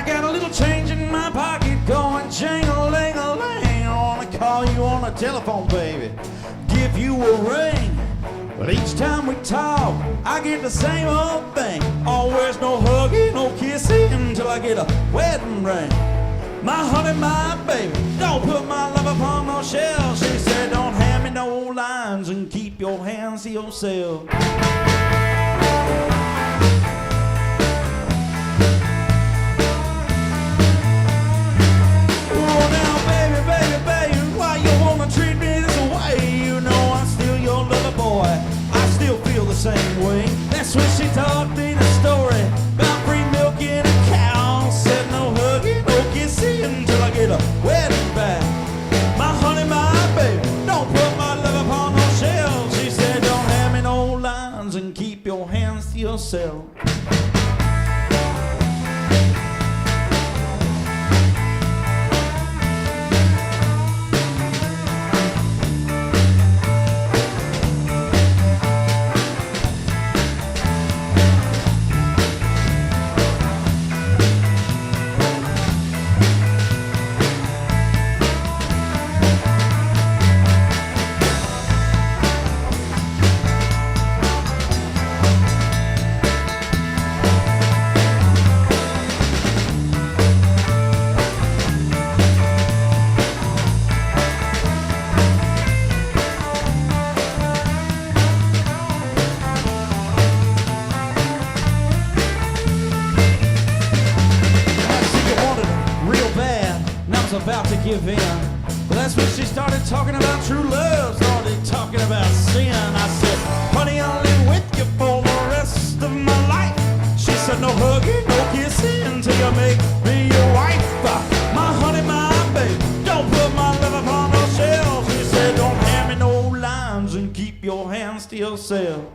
got a little change in my pocket going jing-a-ling-a-ling. I wanna call you on the telephone, baby, give you a ring. But each time we talk, I get the same old thing. Always no hugging, no kissing until I get a wedding ring. My honey, my baby, don't put my love upon no shelf. She said, don't hand me no lines and keep your hands to yourself. Oh, now, baby, baby, baby, why you wanna treat me this way? You know I'm still your lover boy. I still feel the same way. That's when she told me the story about free milk in a cow. Said no hugging, no kissing until I get a wedding back. My honey, my baby, don't put my love upon no shelf. She said, don't hand me no lines and keep your hands to yourself. About to give in. Well, that's when she started talking about true love, started talking about sin. I said, honey, I'll live with you for the rest of my life. She said, no hugging, no kissing until you make me your wife. My honey, my baby, don't put my love upon no shelf. She said, don't hand me no lines and keep your hands to yourself.